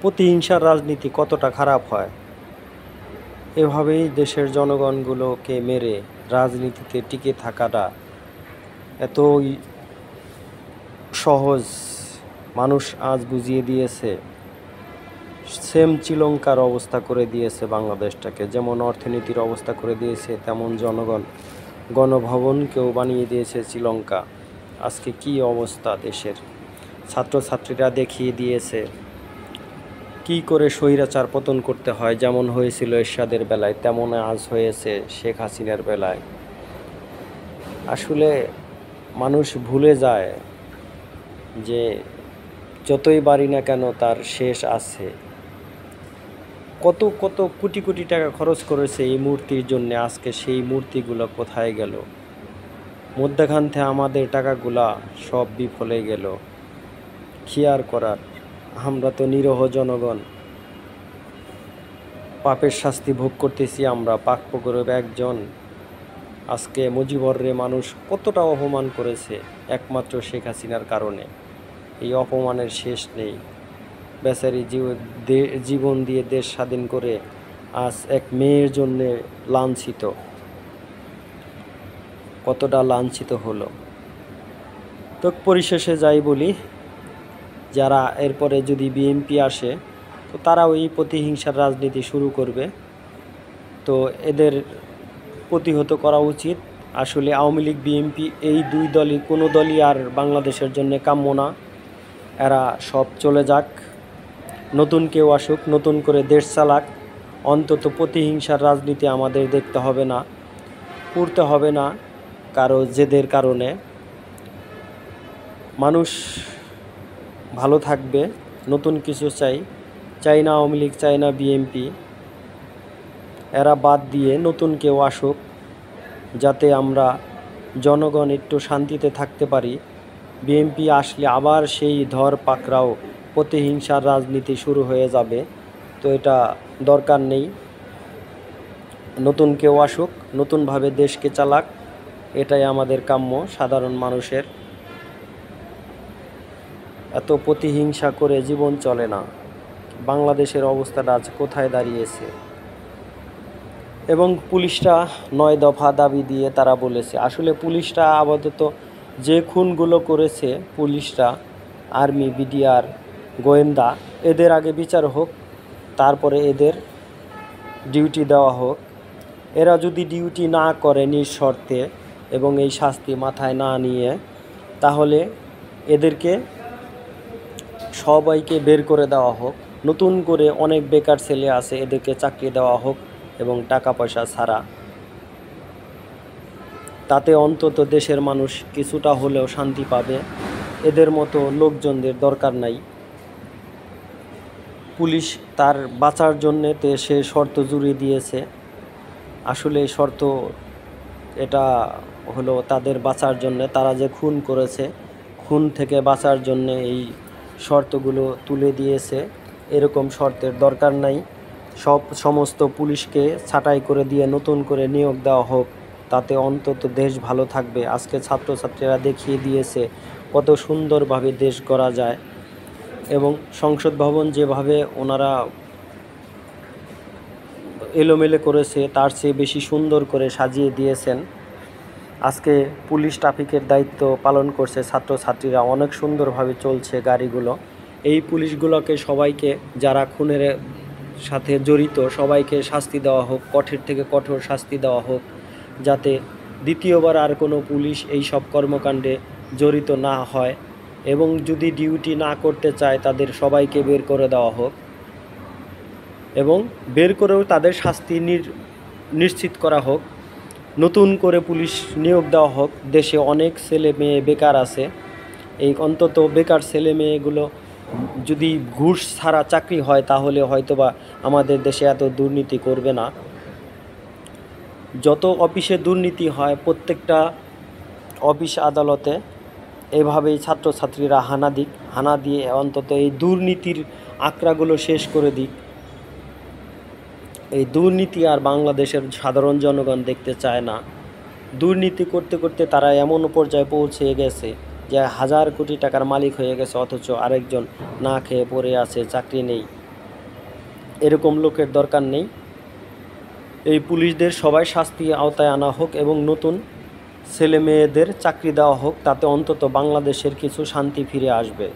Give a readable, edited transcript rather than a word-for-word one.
প্রতিহিংসার রাজনীতি কতটা খারাপ হয়। এভাবেই দেশের জনগণগুলোকে মেরে রাজনীতিতে টিকে থাকাটা এতই সহজ মানুষ আজ বুঝিয়ে দিয়েছে। সেম শ্রীলঙ্কার অবস্থা করে দিয়েছে বাংলাদেশটাকে, যেমন অর্থনীতির অবস্থা করে দিয়েছে, তেমন গণভবনকেও বানিয়ে দিয়েছে শ্রীলঙ্কা। আজকে কি অবস্থা দেশের, ছাত্রছাত্রীরা দেখিয়ে দিয়েছে কি করে স্বৈরাচার পতন করতে হয়। যেমন হয়েছিল এরশাদের বেলায়, তেমন আজ হয়েছে শেখ হাসিনার বেলায়। আসলে মানুষ ভুলে যায় যে যতই বাড়ি না কেন তার শেষ আছে। কত কত কোটি কোটি টাকা খরচ করেছে এই মূর্তির জন্য, আজকে সেই মূর্তিগুলো কোথায় গেল? মধ্যখান থেকে আমাদের টাকাগুলা সব বিফলে গেল। কি আর করার, আমরা তো নিরীহ জনগণ, পাপের শাস্তি ভোগ করতেছি আমরা, পাকপকরবে একজন। আজকে মুজিবরে মানুষ কতটা অপমান করেছে একমাত্র শেখ হাসিনার কারণে। এই অপমানের শেষ নেই। বেচারি জীবন দিয়ে দেশ স্বাধীন করে আজ এক মেয়ের জন্যে লাঞ্ছিত, কতটা লাঞ্ছিত হলো। তো পরিশেষে যাই বলি, যারা এরপরে যদি বিএনপি আসে তো তারাও এই প্রতিহিংসার রাজনীতি শুরু করবে। তো এদের প্রতিহত করা উচিত। আসলে আওয়ামী লীগ বিএনপি এই দুই দলই, কোনো দলই আর বাংলাদেশের জন্য কাম্য না। এরা সব চলে যাক, নতুন কেউ আসুক, নতুন করে দেশ চালাক। অন্তত প্রতিহিংসার রাজনীতি আমাদের দেখতে হবে না, করতে হবে না কারো জেদের কারণে। মানুষ ভালো থাকবে, নতুন কিছু চাই না আওয়ামী লীগ, চাই না বিএনপি। এরা বাদ দিয়ে নতুন কেউ আসুক, যাতে আমরা জনগণ একটু শান্তিতে থাকতে পারি। বিএনপি আসলে আবার সেই ধর পাকড়াও প্রতিহিংসার রাজনীতি শুরু হয়ে যাবে। তো এটা দরকার নেই। নতুন কেউ আসুক, নতুনভাবে দেশকে চালাক, এটাই আমাদের কাম্য সাধারণ মানুষের। এত প্রতিহিংসা করে জীবন চলে না। বাংলাদেশের অবস্থাটা আজ কোথায় দাঁড়িয়েছে। এবং পুলিশরা 9 দফা দাবি দিয়ে তারা বলেছে, আসলে পুলিশরা আপাতত যে খুনগুলো করেছে, পুলিশরা, আর্মি, বিডিআর, গোয়েন্দা, এদের আগে বিচার হোক, তারপরে এদের ডিউটি দেওয়া হোক। এরা যদি ডিউটি না করে নিঃশর্তে এবং এই শাস্তি মাথায় না নিয়ে, তাহলে এদেরকে সবাইকে বের করে দেওয়া হোক। নতুন করে অনেক বেকার ছেলে আছে, এদেরকে চাকরি দেওয়া হোক এবং টাকা পয়সা ছাড়া। তাতে অন্তত দেশের মানুষ কিছুটা হলেও শান্তি পাবে। এদের মতো লোকজনদের দরকার নাই। পুলিশ তার বাঁচার জন্যে সে শর্ত জুড়ে দিয়েছে। আসলে শর্ত এটা হলো তাদের বাঁচার জন্যে, তারা যে খুন করেছে, খুন থেকে বাঁচার জন্যে এই শর্তগুলো তুলে দিয়েছে। এরকম শর্তের দরকার নাই। সমস্ত পুলিশকে ছাঁটাই করে দিয়ে নতুন করে নিয়োগ দেওয়া হোক, তাতে অন্তত দেশ ভালো থাকবে। আজকে ছাত্রছাত্রীরা দেখিয়ে দিয়েছে কত সুন্দরভাবে দেশ গড়া যায়। এবং সংসদ ভবন যেভাবে ওনারা এলোমেলো করেছে, তার চেয়ে বেশি সুন্দর করে সাজিয়ে দিয়েছেন। আজকে পুলিশ ট্রাফিকের দায়িত্ব পালন করছে ছাত্রছাত্রীরা, অনেক সুন্দরভাবে চলছে গাড়িগুলো। এই পুলিশগুলোকে সবাইকে, যারা খুনের সাথে জড়িত, সবাইকে শাস্তি দেওয়া হোক, কঠোর থেকে কঠোর শাস্তি দেওয়া হোক, যাতে দ্বিতীয়বার আর কোনো পুলিশ এই সব কর্মকাণ্ডে জড়িত না হয়। এবং যদি ডিউটি না করতে চায় তাদের সবাইকে বের করে দেওয়া হোক, এবং বের করেও তাদের শাস্তি নিশ্চিত করা হোক। নতুন করে পুলিশ নিয়োগ দেওয়া হোক। দেশে অনেক ছেলে মেয়ে বেকার আছে, এই অন্তত বেকার ছেলে মেয়েগুলো যদি ঘুষ ছাড়া চাকরি হয়, তাহলে হয়তোবা আমাদের দেশে এত দুর্নীতি করবে না। যত অফিসে দুর্নীতি হয়, প্রত্যেকটা অফিস আদালতে এভাবেই ছাত্রছাত্রীরা হানা দিয়ে অন্তত এই দুর্নীতির আঁকড়াগুলো শেষ করে দিক। এই দুর্নীতি আর বাংলাদেশের সাধারণ জনগণ দেখতে চায় না। দুর্নীতি করতে করতে তারা এমন পর্যায়ে পৌঁছে গেছে যে 1000 কোটি টাকার মালিক হয়ে গেছে, অথচ আরেকজন না খেয়ে পড়ে আছে, চাকরি নেই। এরকম লোকের দরকার নেই। এই পুলিশদের সবাই শাস্তির আওতায় আনা হোক এবং নতুন ছেলে মেয়েদের চাকরি দেওয়া হোক, তাতে অন্তত বাংলাদেশের কিছু শান্তি ফিরে আসবে।